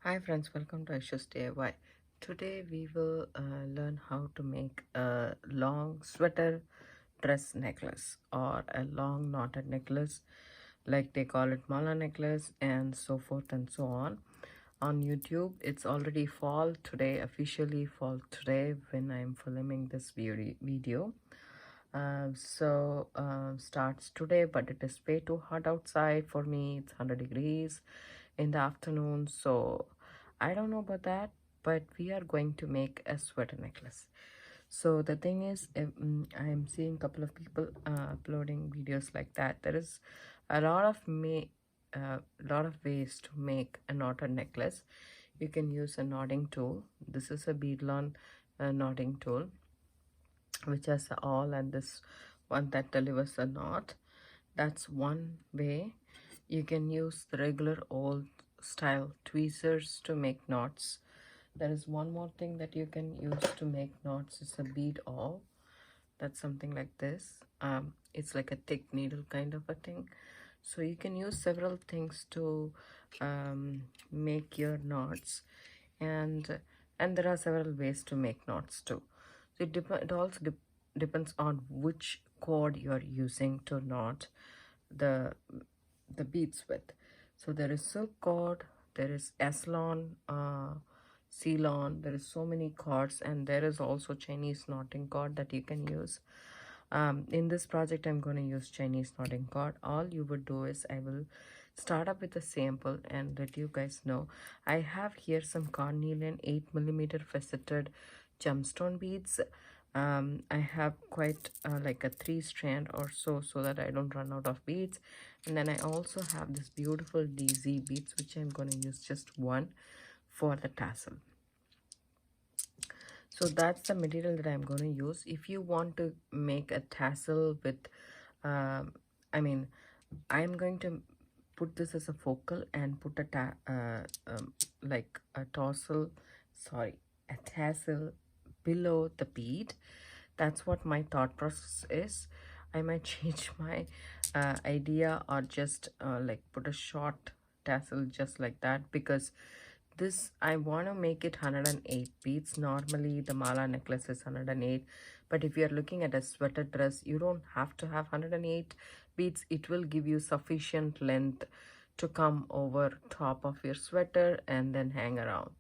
Hi friends, welcome to Aishusdiy. Today we will learn how to make a long sweater dress necklace or a long knotted necklace, like they call it mala necklace and so forth and so on. On YouTube, it's already fall today, officially fall today when I'm filming this video. Starts today, but it is way too hot outside for me. It's 100 degrees in the afternoon, so I don't know about that, but we are going to make a sweater necklace. So the thing is, I am seeing a couple of people uploading videos like that. There is a lot of ways to make a knotted necklace. You can use a knotting tool. This is a beadlon knotting tool, which has a awl, and this one that delivers a knot. That's one way. You can use the regular old style tweezers to make knots. There is one more thing that you can use to make knots. It's a bead awl. That's something like this. It's like a thick needle kind of a thing. So you can use several things to make your knots, and there are several ways to make knots too. So it also depends on which cord you are using to knot the beads with. So there is silk cord, there is Eslon, Ceylon. There is so many cords, and there is also Chinese knotting cord that you can use. In this project, I'm going to use Chinese knotting cord. All you would do is I will start up with a sample and let you guys know. I have here some carnelian 8mm faceted gemstone beads. I have quite like a 3 strand or so that I don't run out of beads. And then I also have this beautiful DZ beads, which I'm going to use just one for the tassel. So that's the material that I'm going to use. If you want to make a tassel with I'm going to put this as a focal and put like a tassel below the bead. That's what my thought process is. I might change my idea, or just like put a short tassel just like that, because this I want to make it 108 beads. Normally the mala necklace is 108, but if you're looking at a sweater dress, you don't have to have 108 beads. It will give you sufficient length to come over top of your sweater and then hang around.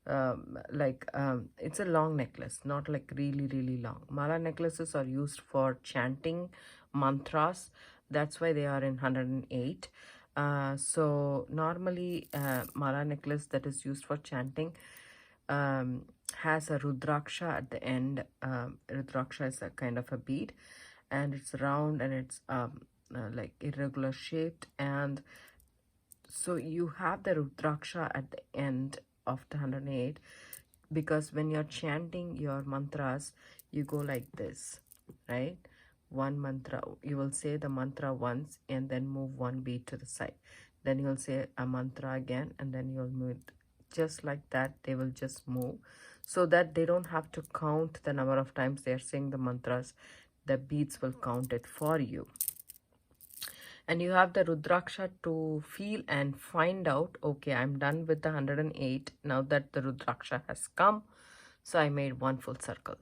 It's a long necklace, not like really long. Mala necklaces are used for chanting mantras. That's why they are in 108. So normally mala necklace that is used for chanting has a rudraksha at the end. Rudraksha is a kind of a bead, and it's round, and it's like irregular shaped, and so you have the rudraksha at the end of the 108, because when you're chanting your mantras, you go like this, right? One mantra, you will say the mantra once and then move one beat to the side. Then you'll say a mantra again, and then you'll move just like that. They will just move, so that they don't have to count the number of times they're saying the mantras. The beats will count it for you. And you have the rudraksha to feel and find out, okay, I'm done with the 108 now that the rudraksha has come. So I made one full circle.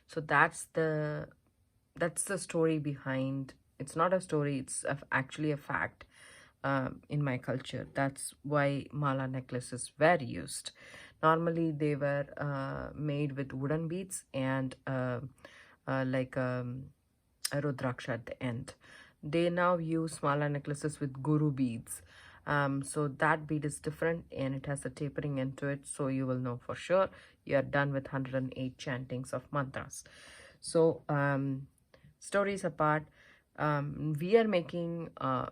So that's the story behind. It's not a story, it's actually a fact. In my culture, that's why mala necklaces were used. Normally they were made with wooden beads and a rudraksha at the end. They now use mala necklaces with guru beads. So that bead is different, and it has a tapering end to it, so you will know for sure you are done with 108 chantings of mantras. So stories apart, we are making a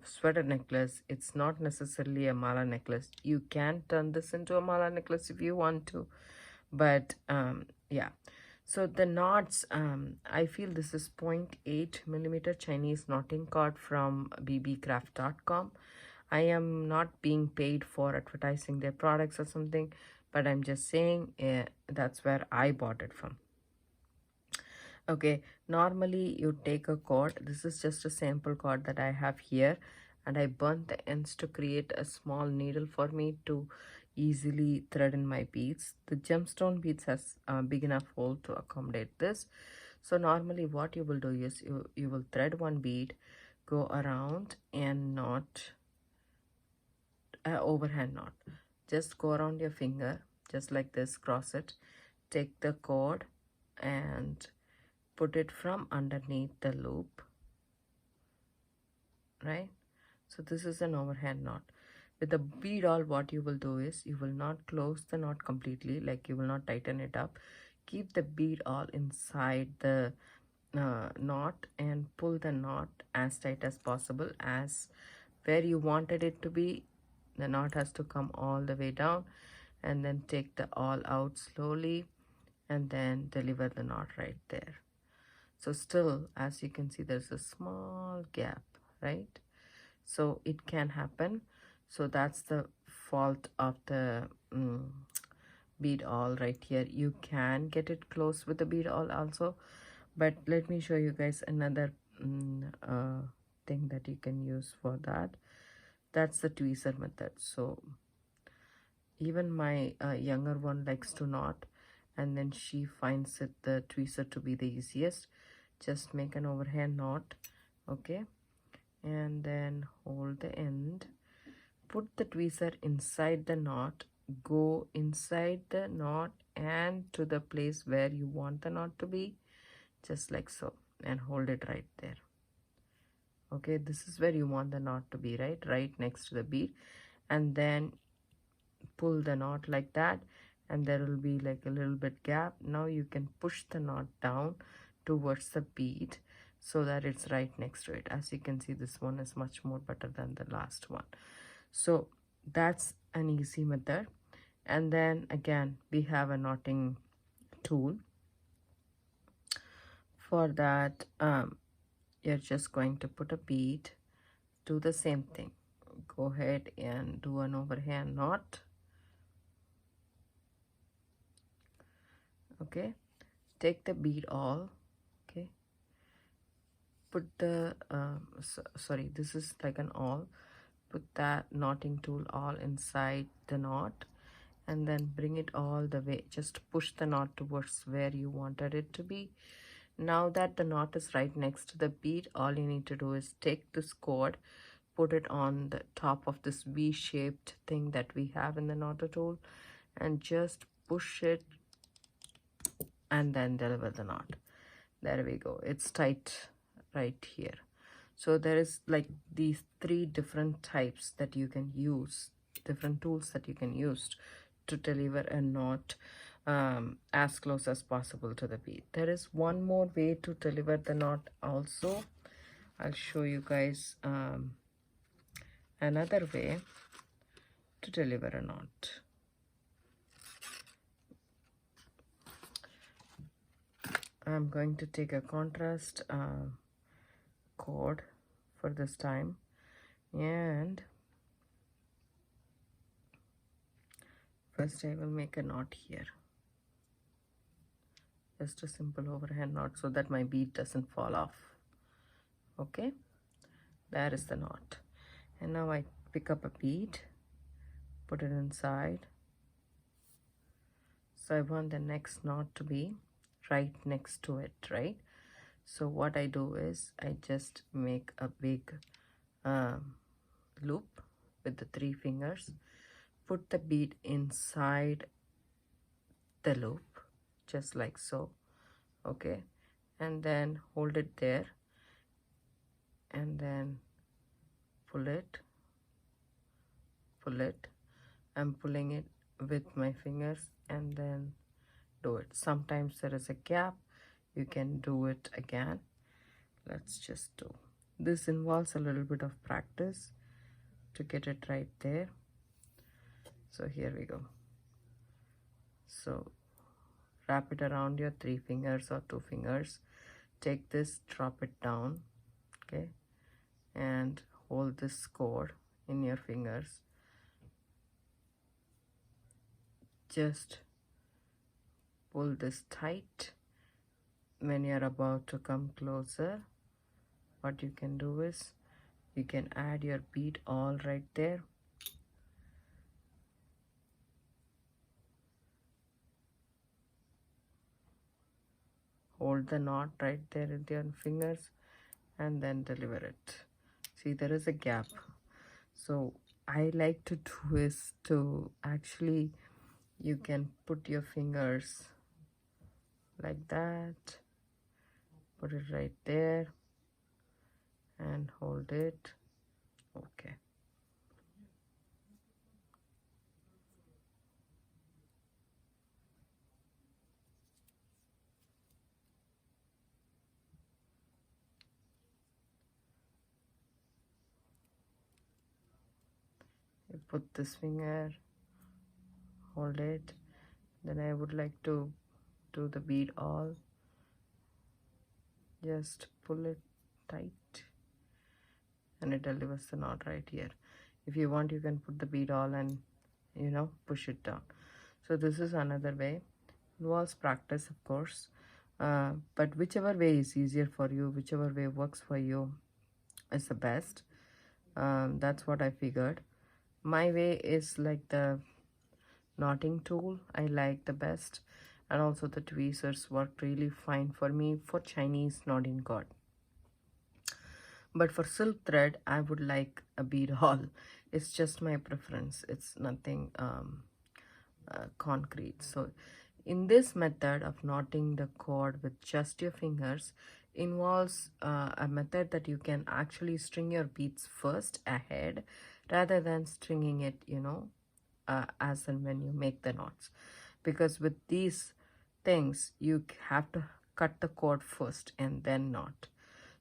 sweater necklace. It's not necessarily a mala necklace. You can turn this into a mala necklace if you want to, but yeah. So the knots, I feel this is 0.8mm Chinese knotting cord from bbcraft.com. I am not being paid for advertising their products or something, but I'm just saying that's where I bought it from. Okay, normally you take a cord. This is just a sample cord that I have here, and I burnt the ends to create a small needle for me to easily thread in my beads. The gemstone beads has a big enough hole to accommodate this. So normally what you will do is you will thread one bead, go around and knot, overhand knot. Just go around your finger, just like this, cross it, take the cord and put it from underneath the loop, right? So this is an overhand knot. With the bead awl, what you will do is you will not close the knot completely, like you will not tighten it up. Keep the bead awl inside the knot and pull the knot as tight as possible, as where you wanted it to be. The knot has to come all the way down, and then take the awl out slowly and then deliver the knot right there. So still, as you can see, there's a small gap, right? So it can happen. So that's the fault of the bead awl right here. You can get it close with the bead awl also, but let me show you guys another thing that you can use for that. That's the tweezer method. So even my younger one likes to knot, and then she finds it the tweezer to be the easiest. Just make an overhand knot, okay, and then hold the end, put the tweezer inside the knot, go inside the knot and to the place where you want the knot to be, just like so, and hold it right there. Okay, this is where you want the knot to be, right next to the bead, and then pull the knot like that, and there will be like a little bit gap. Now you can push the knot down towards the bead so that it's right next to it. As you can see, this one is much more better than the last one. So that's an easy method. And then again, we have a knotting tool. For that, you're just going to put a bead, do the same thing, go ahead and do an overhand knot, okay, take the bead awl, okay, put the sorry, this is like an awl, put that knotting tool all inside the knot, and then bring it all the way, just push the knot towards where you wanted it to be. Now that the knot is right next to the bead, all you need to do is take this cord, put it on the top of this V-shaped thing that we have in the knotter tool, and just push it and then deliver the knot. There we go, it's tight right here. So there is like these three different types that you can use, different tools that you can use to deliver a knot as close as possible to the bead. There is one more way to deliver the knot also. I'll show you guys another way to deliver a knot. I'm going to take a contrast cord for this time, and first I will make a knot here, just a simple overhand knot so that my bead doesn't fall off. Okay, there is the knot. And now I pick up a bead, put it inside. So I want the next knot to be right next to it, right? So what I do is I just make a big loop with the 3 fingers, put the bead inside the loop, just like so, okay, and then hold it there, and then pull it. I'm pulling it with my fingers, and then do it. Sometimes there is a gap, you can do it again. Let's just do this. Involves a little bit of practice to get it right there. So here we go. So wrap it around your 3 fingers or 2 fingers, take this, drop it down, okay, and hold this cord in your fingers. Just pull this tight. When you're about to come closer, what you can do is you can add your bead all right there, hold the knot right there with your fingers and then deliver it. See, there is a gap. So I like to do is to actually, you can put your fingers like that, put it right there and hold it. Okay. You put this finger, hold it. Then I would like to do the bead all. Just pull it tight and it delivers the knot right here. If you want, you can put the bead all and push it down. So this is another way. Involves practice, of course, but whichever way is easier for you, whichever way works for you is the best. That's what I figured. My way is like the knotting tool. I like the best, and also the tweezers work really fine for me for Chinese knotting cord. But for silk thread, I would like a bead haul. It's just my preference. It's nothing concrete. So in this method of knotting the cord with just your fingers involves a method that you can actually string your beads first ahead rather than stringing it, as and when you make the knots. Because with these things, you have to cut the cord first and then knot.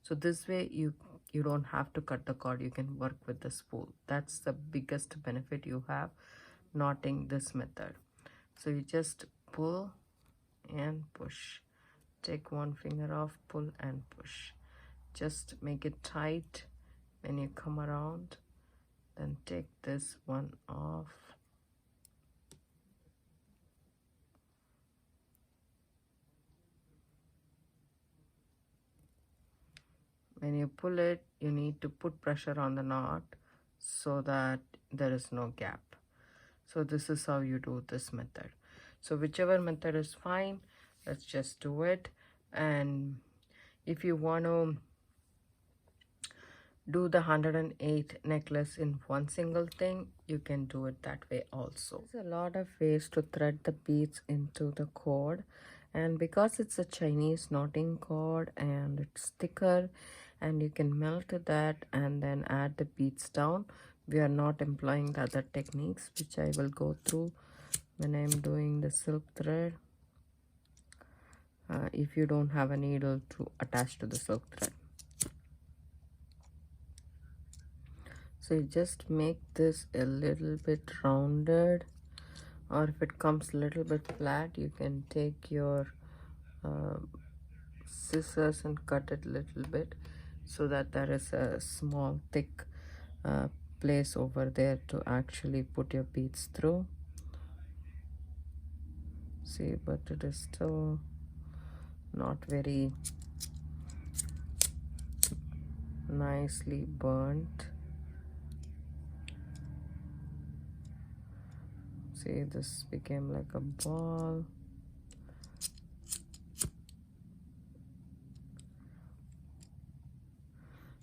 So this way you don't have to cut the cord, you can work with the spool. That's the biggest benefit you have knotting this method. So you just pull and push. Take one finger off, pull and push. Just make it tight. When you come around, then take this one off. When you pull it, you need to put pressure on the knot so that there is no gap. So this is how you do this method. So whichever method is fine, let's just do it. And if you want to do the 108 necklace in one single thing, you can do it that way also. There's a lot of ways to thread the beads into the cord, and because it's a Chinese knotting cord and it's thicker and you can melt that and then add the beads down, we are not employing the other techniques which I will go through when I'm doing the silk thread. If you don't have a needle to attach to the silk thread, so you just make this a little bit rounded, or if it comes a little bit flat, you can take your scissors and cut it a little bit so that there is a small thick place over there to actually put your beads through. See, but it is still not very nicely burnt. See, this became like a ball.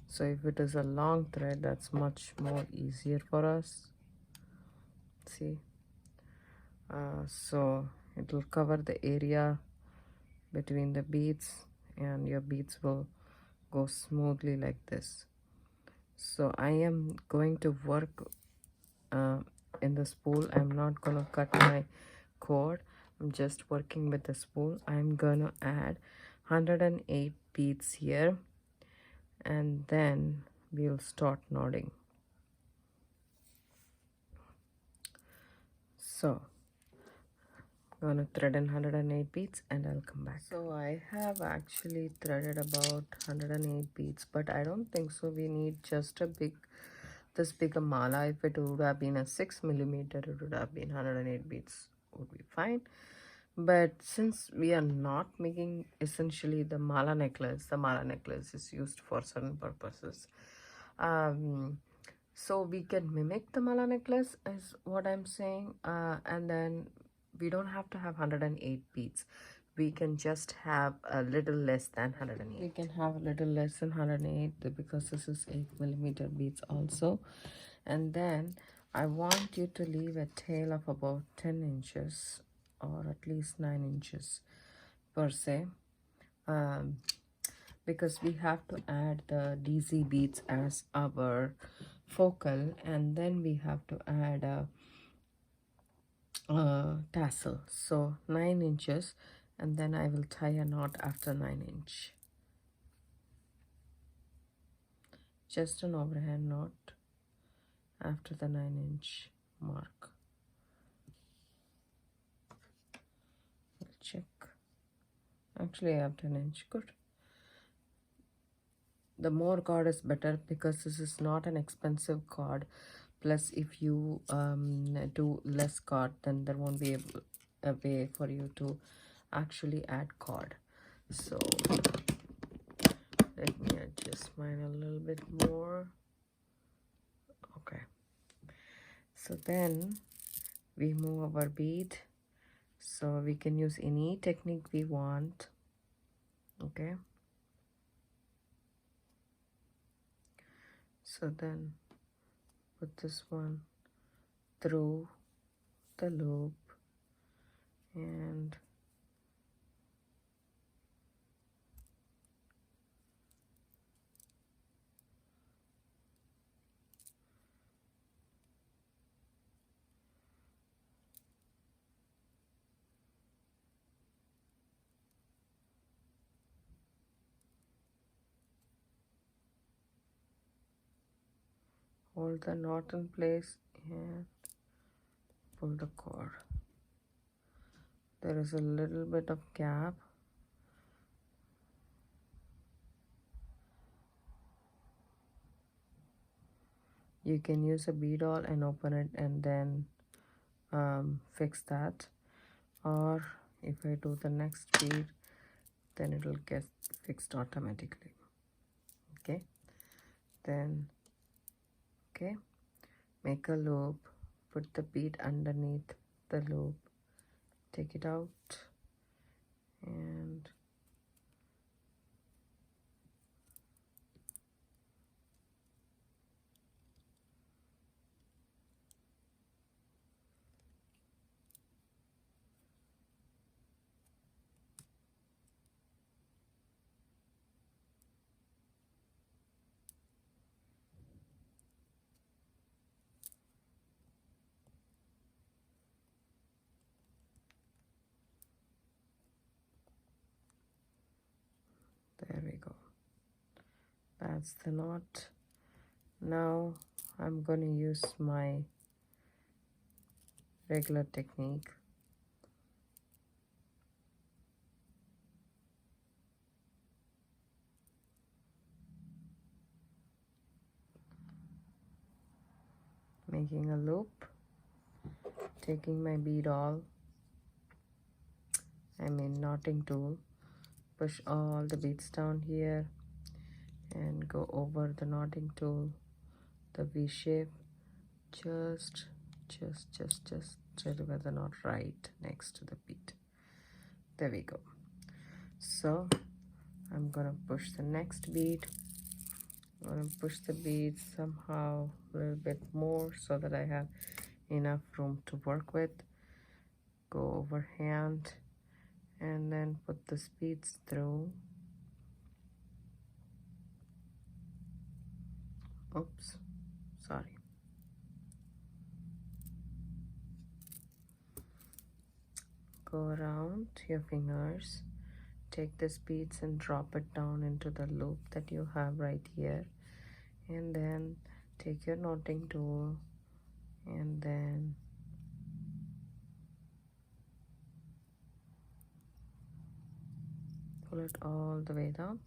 So if it is a long thread, that's much more easier for us. See, so it will cover the area between the beads and your beads will go smoothly like this. So I am going to work in the spool. I'm not gonna cut my cord. I'm just working with the spool. I'm gonna add 108 beads here and then we'll start knotting. So I'm gonna thread in 108 beads and I'll come back. So I have actually threaded about 108 beads, but I don't think so we need just a this big a mala. If it would have been a 6mm, it would have been 108 beads, would be fine. But since we are not making essentially the mala necklace is used for certain purposes. So we can mimic the mala necklace is what I'm saying, and then we don't have to have 108 beads. we can just have a little less than 108. We can have a little less than 108 because this is 8mm beads also. And then I want you to leave a tail of about 10 inches or at least 9 inches per se, because we have to add the DZ beads as our focal, and then we have to add a tassel. So 9 inches, and then I will tie a knot after 9 inch. Just an overhand knot after the 9 inch mark. We'll check. Actually I have 10 inch. Good. The more cord is better because this is not an expensive cord. Plus if you do less cord, then there won't be a way for you to actually add cord. So let me adjust mine a little bit more. Okay, so then we move our bead, so we can use any technique we want. Okay, so then put this one through the loop and hold the knot in place and pull the cord. There is a little bit of gap. You can use a bead awl and open it and then fix that, or if I do the next bead, then it will get fixed automatically. Okay, then okay, make a loop, put the bead underneath the loop, take it out, and there we go. That's the knot. Now I'm going to use my regular technique. Making a loop, taking my bead awl, knotting tool, push all the beads down here and go over the knotting tool, the V shape, just deliver the knot right next to the bead. There we go. So I'm gonna push the next bead. I'm gonna push the bead somehow a little bit more so that I have enough room to work with. Go overhand and then put the beads through. Oops, sorry. Go around your fingers, take the beads and drop it down into the loop that you have right here, and then take your knotting tool and then pull it all the way down.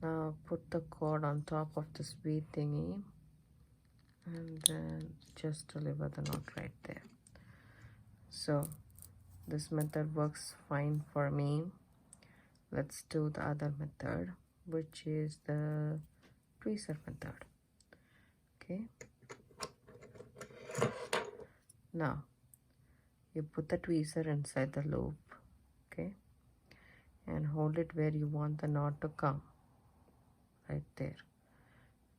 Now put the cord on top of this bead thingy and then just deliver the knot right there. So this method works fine for me. Let's do the other method, which is the tweezer method. Okay, now you put the tweezer inside the loop, okay, and hold it where you want the knot to come, right there.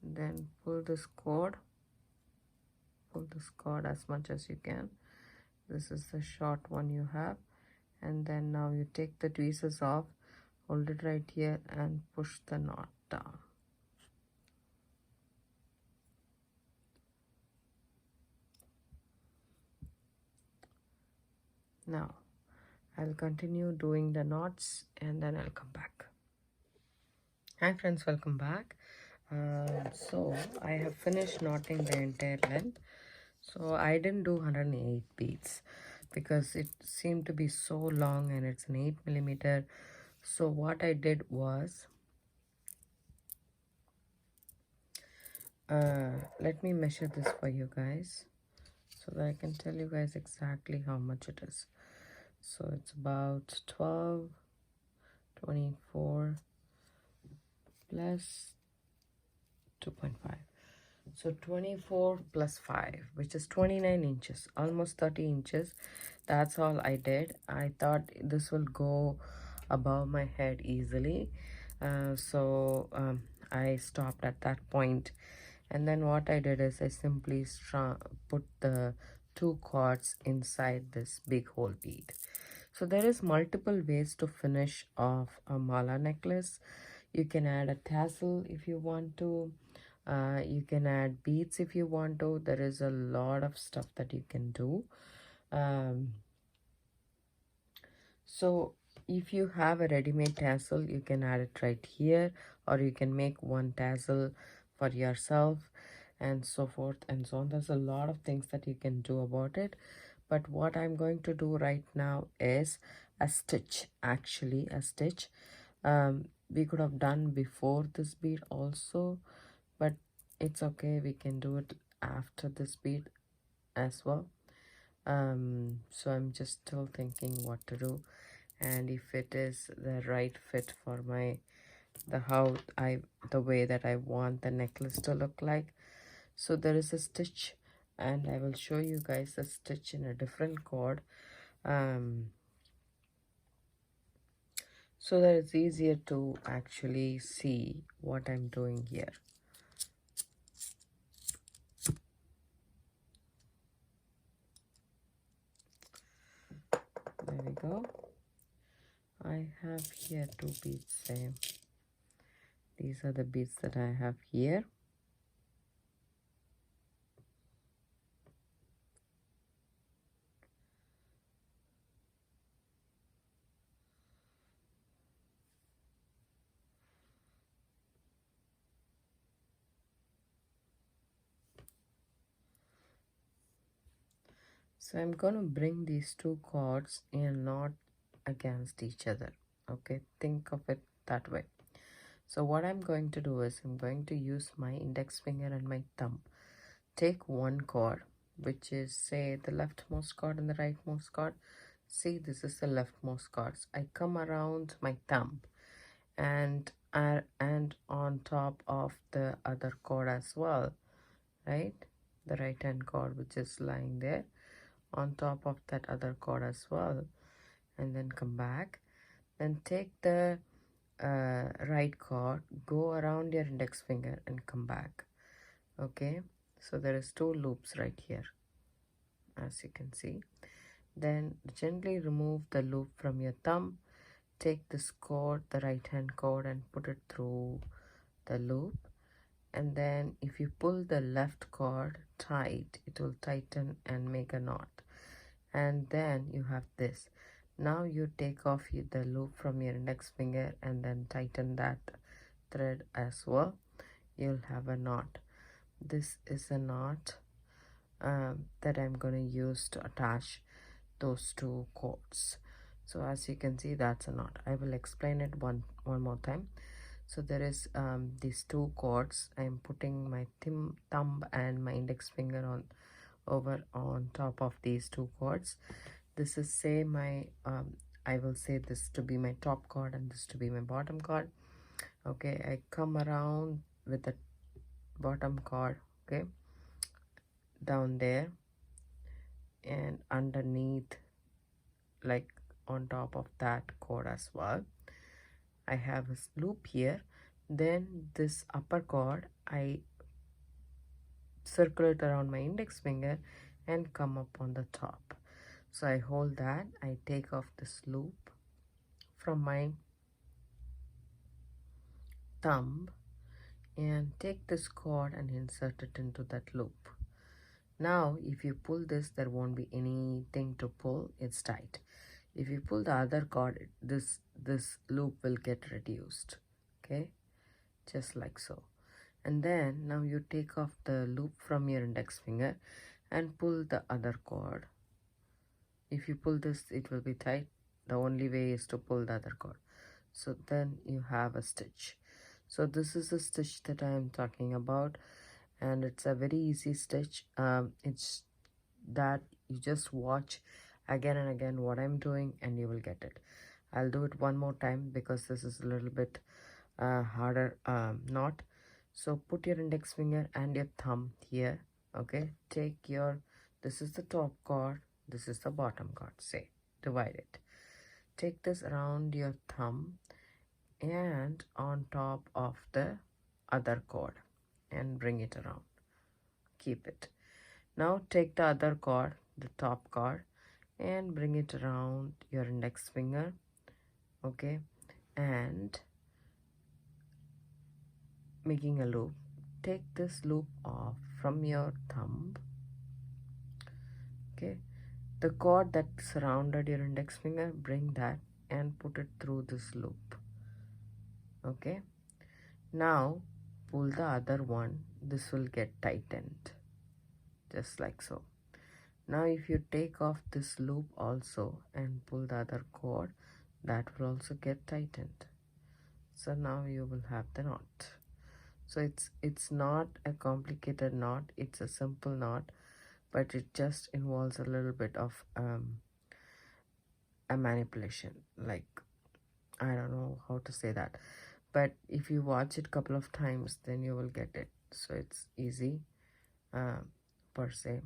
Then pull this cord as much as you can. This is the short one you have, and then now you take the tweezers off, hold it right here and push the knot down. Now I'll continue doing the knots and then I'll come back. Hi friends, welcome back. So I have finished knotting the entire length. So I didn't do 108 beads because it seemed to be so long and it's an 8mm. So what I did was, let me measure this for you guys so that I can tell you guys exactly how much it is. So it's about 12, 24 plus 2.5. So 24 plus 5, which is 29 inches, almost 30 inches. That's all I did. I thought this will go above my head easily. So I stopped at that point. And then what I did is I simply put the 2 cords inside this big hole bead. So there is multiple ways to finish off a mala necklace. You can add a tassel if you want to. You can add beads if you want to. There is a lot of stuff that you can do. So if you have a ready-made tassel, you can add it right here, or you can make one tassel for yourself and so forth and so on. There's a lot of things that you can do about it, but what I'm going to do right now is a stitch. Actually a stitch. We could have done before this bead also, but it's okay, we can do it after this bead as well. So I'm just still thinking what to do and if it is the right fit for the way that I want the necklace to look like. So there is a stitch and I will show you guys the stitch in a different cord, so that it's easier to actually see what I'm doing here. There we go. I have here 2 beads same. These are the beads that I have here. So I'm going to bring these 2 cords in a knot against each other. Okay, think of it that way. So what I'm going to do is I'm going to use my index finger and my thumb. Take one cord, which is say the leftmost cord and the rightmost cord. See, this is the leftmost cords. I come around my thumb and on top of the other cord as well, right? The right hand cord which is lying there on top of that other cord as well, and then come back. Then take the right cord, go around your index finger and come back. Okay, so there is 2 loops right here, as you can see. Then gently remove the loop from your thumb. Take this cord, the right hand cord, and put it through the loop. And then if you pull the left cord tight, it will tighten and make a knot. And then you have this. Now you take off the loop from your index finger and then tighten that thread as well. You'll have a knot. This is a knot that I'm going to use to attach those 2 cords. So as you can see, that's a knot. I will explain it one more time. So there is these 2 cords. I'm putting my thumb and my index finger on top of these 2 cords. This is say my I will say this to be my top cord and this to be my bottom cord. Okay, I come around with the bottom cord, okay, down there and underneath like on top of that cord as well. I have a loop here. Then this upper cord, I circle it around my index finger and come up on the top. So I hold that, I take off this loop from my thumb and take this cord and insert it into that loop. Now if you pull this, there won't be anything to pull, it's tight. If you pull the other cord, this loop will get reduced, okay, just like so. And then now you take off the loop from your index finger and pull the other cord. If you pull this, it will be tight. The only way is to pull the other cord. So then you have a stitch. So this is the stitch that I am talking about, and it's a very easy stitch. It's that you just watch again and again what I'm doing and you will get it. I'll do it one more time because this is a little bit harder knot. So put your index finger and your thumb here, okay, take your, this is the top cord, this is the bottom cord, say divide it, take this around your thumb and on top of the other cord and bring it around, keep it. Now take the other cord, the top cord, and bring it around your index finger, okay, and making a loop. Take this loop off from your thumb, okay, the cord that surrounded your index finger, bring that and put it through this loop, okay. Now pull the other one, this will get tightened just like so. Now if you take off this loop also and pull the other cord, that will also get tightened. So now you will have the knot. So it's not a complicated knot, it's a simple knot, but it just involves a little bit of a manipulation, like I don't know how to say that, but if you watch it a couple of times then you will get it. So it's easy per se.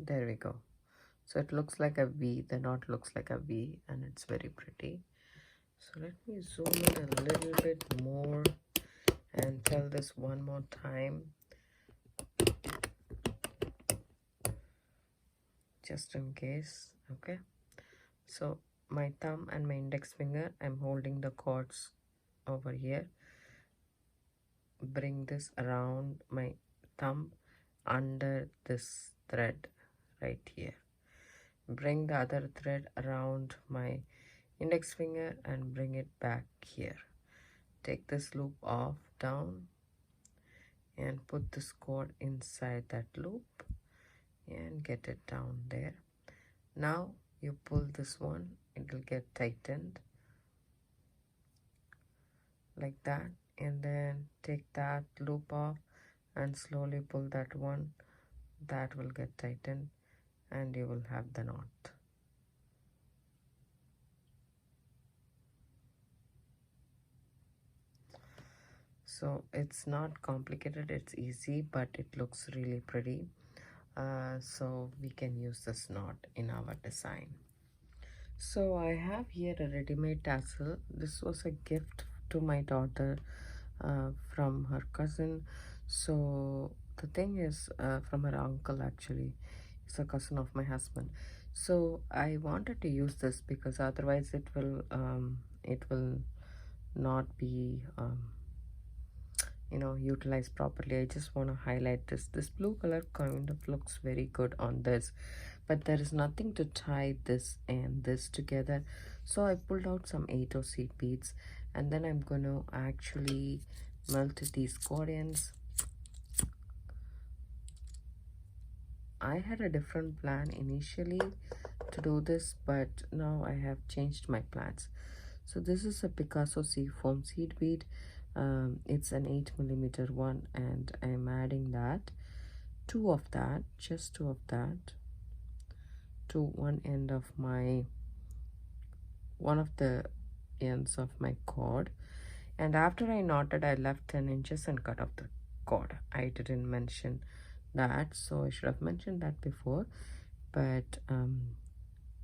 There we go. So it looks like a V, the knot looks like a V, and it's very pretty. So let me zoom in a little bit more and tell this one more time, just in case, okay. So my thumb and my index finger, I'm holding the cords over here, bring this around my thumb under this thread right here, bring the other thread around my index finger and bring it back here, take this loop off down and put this cord inside that loop and get it down there. Now you pull this one, it will get tightened like that, and then take that loop off and slowly pull that one, that will get tightened and you will have the knot. So it's not complicated, it's easy, but it looks really pretty. So we can use this knot in our design. So I have here a ready-made tassel. This was a gift to my daughter from her cousin. So the thing is from her uncle, actually. It's a cousin of my husband. So I wanted to use this because otherwise it will not be utilized properly. I just want to highlight this blue color kind of looks very good on this, but there is nothing to tie this and this together. So I pulled out some 8 seed beads, and then I'm going to actually melt these coins. I had a different plan initially to do this, but now I have changed my plans. So this is a Picasso seed foam seed bead, It's an 8mm one, and I'm adding that, two of that, just two of that, to one end of my, one of the ends of my cord. And after I knotted, I left 10 inches and cut off the cord. I didn't mention that, so I should have mentioned that before, but I'm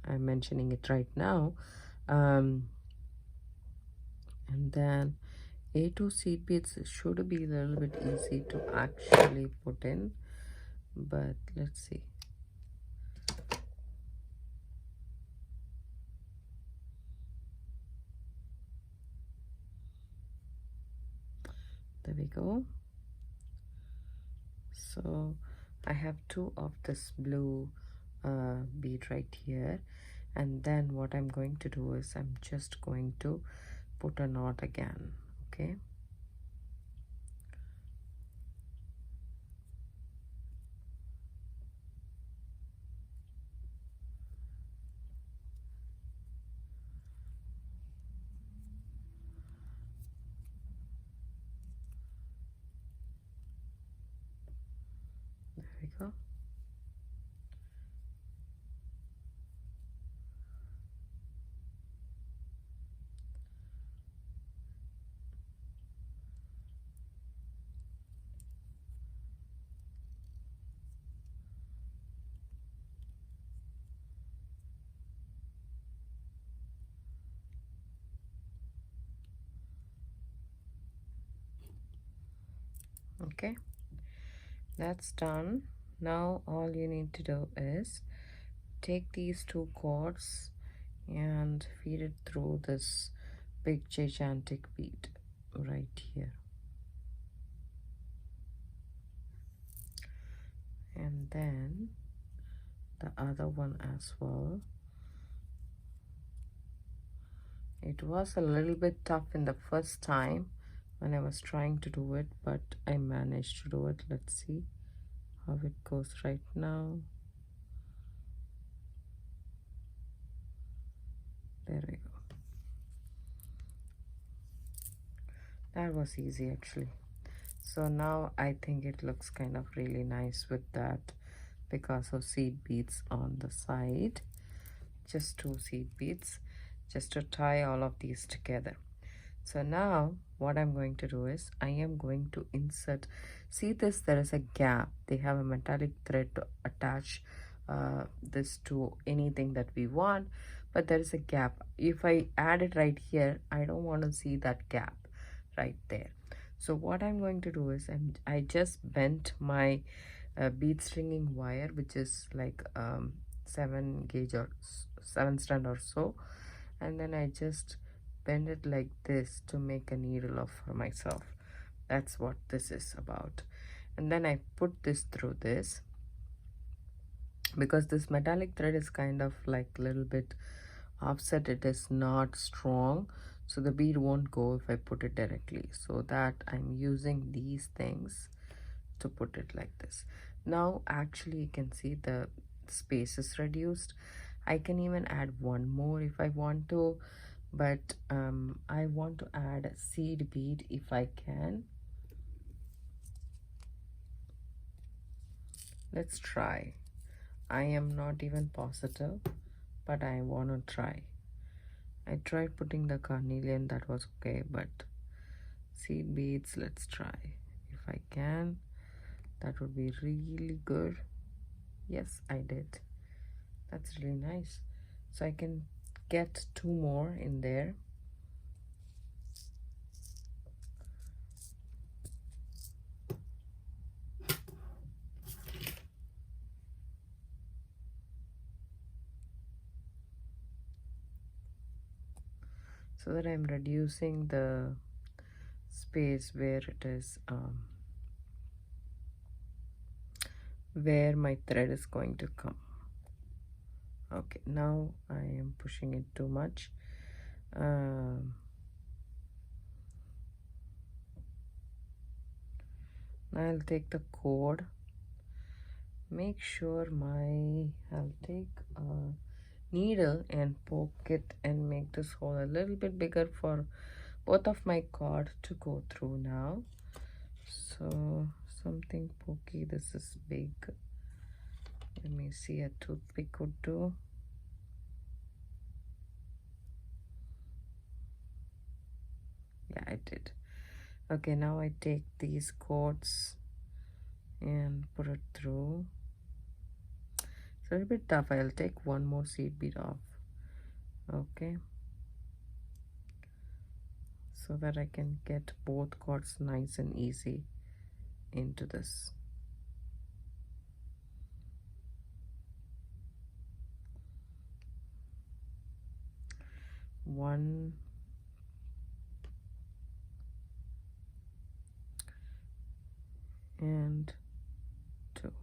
mentioning it right now. And then A2 seed beads should be a little bit easy to actually put in, but let's see. There we go. So I have two of this blue bead right here, and then what I'm going to do is I'm just going to put a knot again. Okay, there we go. Okay, that's done. Now all you need to do is take these two cords and feed it through this big gigantic bead right here, and then the other one as well. It was a little bit tough in the first time when I was trying to do it, but I managed to do it. Let's see how it goes right now. There we go. That was easy actually. So now I think it looks kind of really nice with that because of seed beads on the side. Just two seed beads just to tie all of these together. So now what I'm going to do is I am going to insert, see this, there is a gap. They have a metallic thread to attach this to anything that we want, but there is a gap. If I add it right here, I don't want to see that gap right there. So what I'm going to do is I just bent my bead stringing wire, which is like 7 gauge or 7 strand or so, and then I just bend it like this to make a needle of for myself. That's what this is about. And then I put this through this, because this metallic thread is kind of like a little bit offset. It is not strong, so the bead won't go if I put it directly. So that I'm using these things to put it like this. Now actually you can see the space is reduced. I can even add one more if I want to, but I want to add a seed bead if I can. Let's try. I am not even positive, but I want to try. I tried putting the carnelian, that was okay, but seed beads, let's try. If I can, that would be really good. Yes, I did. That's really nice. So I can get two more in there. So that I'm reducing the space where it is where my thread is going to come. Okay, now I am pushing it too much. I'll take the cord, make sure I'll take a needle and poke it and make this hole a little bit bigger for both of my cord to go through now. So something pokey. This is big. Let me see, a toothpick would do. Yeah, I did. Okay, now I take these cords and put it through. It's a little bit tough. I'll take one more seed bead off. Okay, so that I can get both cords nice and easy into this. One, and two.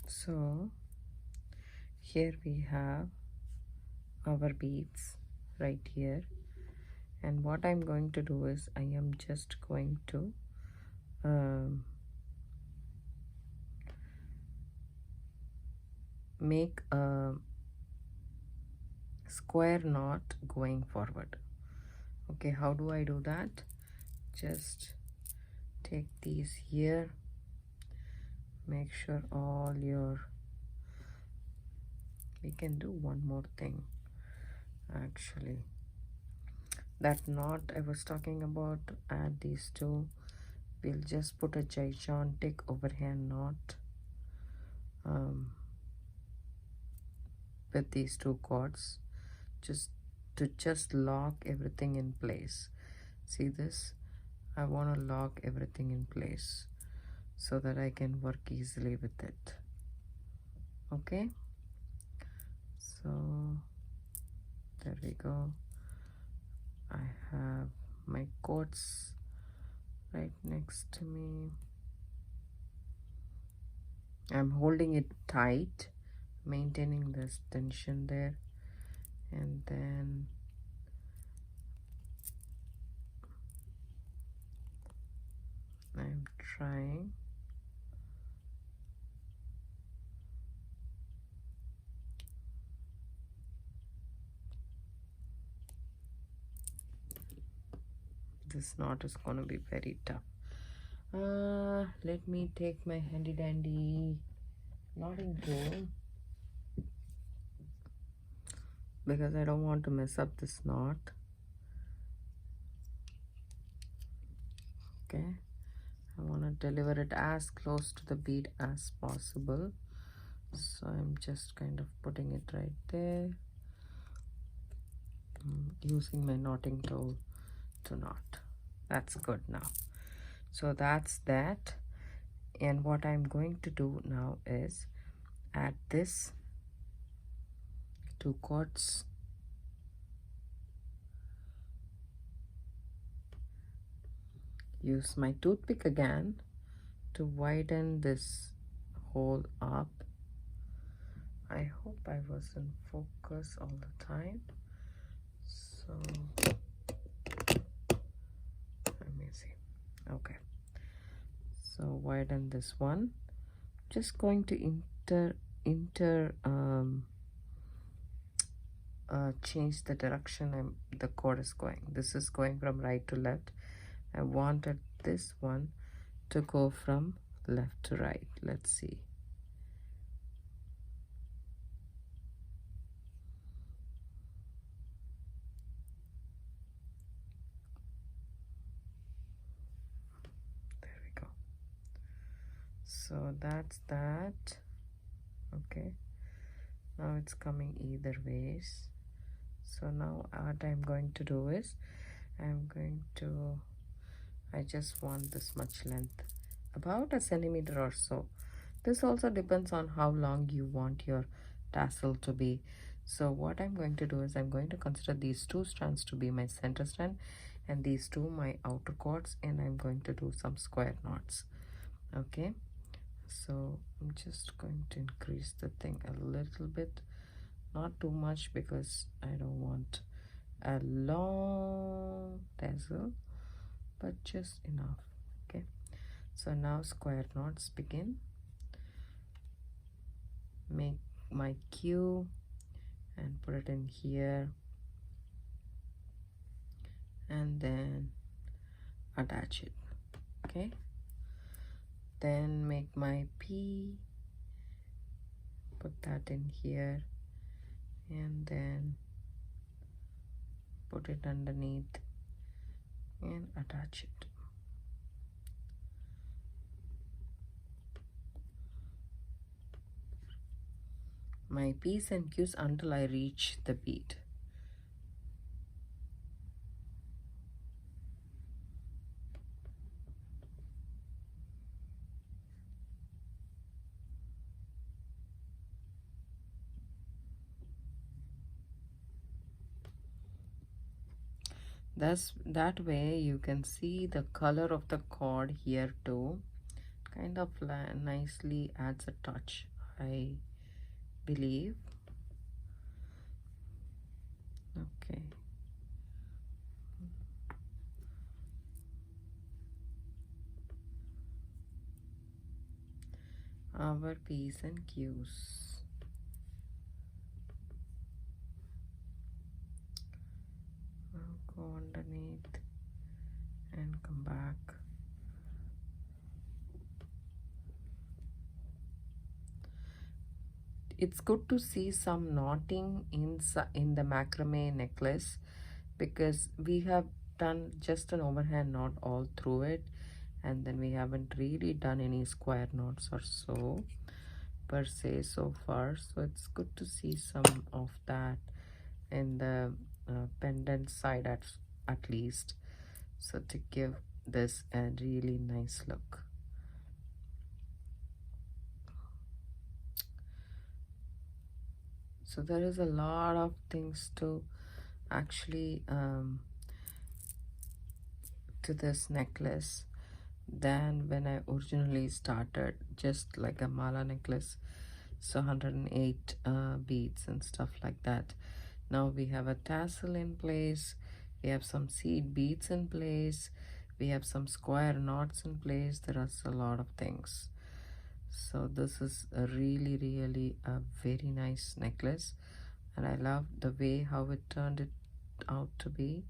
So here we have our beads right here, and what I'm going to do is I am just going to make a square knot going forward. Okay, how do I do that? Just take these here, make sure all your, we can do one more thing actually. That knot I was talking about, add these two. We'll just put a gigantic overhand knot with these two cords, just to lock everything in place. See this? I want to lock everything in place so that I can work easily with it. Okay, so there we go. I have my cords right next to me. I'm holding it tight, maintaining this tension there, and then I'm trying this knot is going to be very tough. Let me take my handy dandy knotting tool, because I don't want to mess up this knot. Okay, I want to deliver it as close to the bead as possible, so I'm just kind of putting it right there, using my knotting tool to knot. That's good now. So that's that, and what I'm going to do now is add this two cords, use my toothpick again to widen this hole up. I hope I was in focus all the time. So let me see. Okay, so widen this one. Just going to change the direction the cord is going. This is going from right to left. I wanted this one to go from left to right. Let's see. There we go. So that's that. Okay, now it's coming either ways. So now what I'm going to do is I just want this much length, about a centimeter or so. This also depends on how long you want your tassel to be. So what I'm going to do is I'm going to consider these two strands to be my center strand and these two my outer cords, and I'm going to do some square knots. Okay, So I'm just going to increase the thing a little bit, not too much because I don't want a long tassel, but just enough. Okay, so now square knots begin. Make my queue and put it in here, and then attach it. Okay, then make my P, put that in here, and then put it underneath and attach it. My P's and Q's until I reach the bead. That way you can see the color of the cord here too. Kind of nicely adds a touch, I believe. Okay. Our P's and Q's. I'll go underneath and come back. It's good to see some knotting in the macrame necklace, because we have done just an overhand knot all through it, and then we haven't really done any square knots or so per se so far. So it's good to see some of that in the pendant side at least, so to give this a really nice look. So there is a lot of things to actually to this necklace than when I originally started, just like a mala necklace. So 108 beads and stuff like that. Now we have a tassel in place, we have some seed beads in place, we have some square knots in place. There are a lot of things. So this is a really a very nice necklace, and I love the way how it turned it out to be.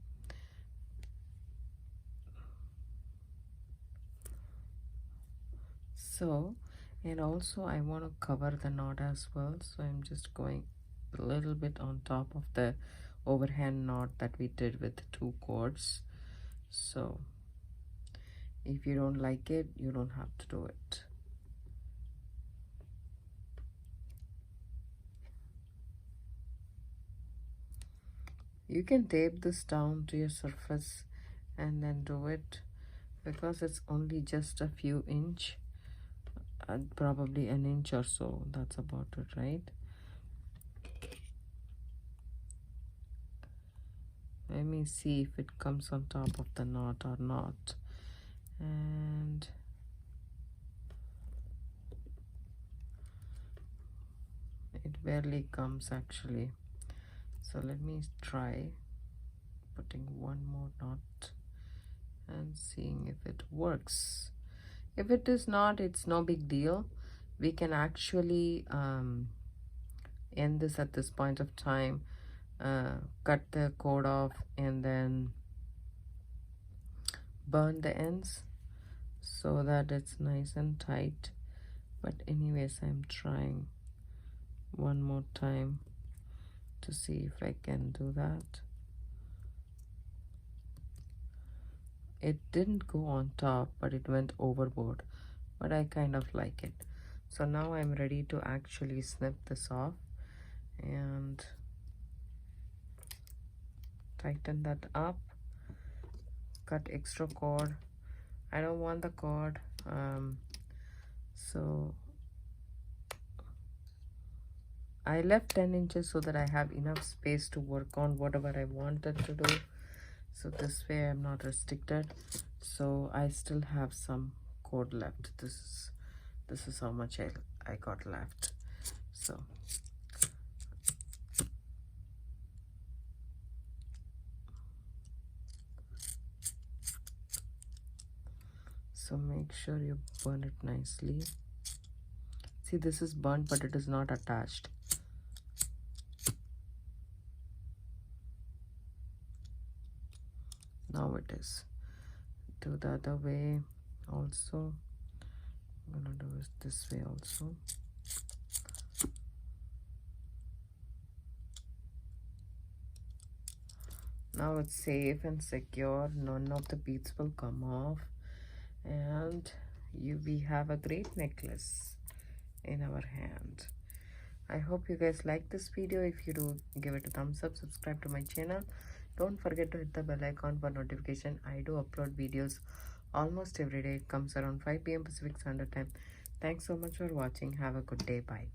So, and also I want to cover the knot as well, so I'm just going a little bit on top of the overhand knot that we did with 2 cords. So if you don't like it, you don't have to do it. You can tape this down to your surface and then do it, because it's only just a few inch, probably an inch or so. That's about it, right? Let me see if it comes on top of the knot or not. And it barely comes actually. So let me try putting one more knot and seeing if it works. If it is not, it's no big deal. We can actually end this at this point of time, cut the cord off and then burn the ends so that it's nice and tight. But anyways, I'm trying one more time to see if I can do that. It didn't go on top, but it went overboard, but I kind of like it. So now I'm ready to actually snip this off and tighten that up. Cut extra cord. I don't want the cord, so I left 10 inches so that I have enough space to work on whatever I wanted to do. So this way I'm not restricted. So I still have some cord left. This is This is how much I got left. So make sure you burn it nicely. See, this is burnt, but it is not attached. Now it is. Do the other way also. I'm gonna do it this way also. Now it's safe and secure. None of the beads will come off, and we have a great necklace in our hand. I hope you guys like this video. If you do, give it a thumbs up, subscribe to my channel. Don't forget to hit the bell icon for notification. I do upload videos almost every day. It comes around 5 p.m. Pacific Standard Time. Thanks so much for watching. Have a good day. Bye.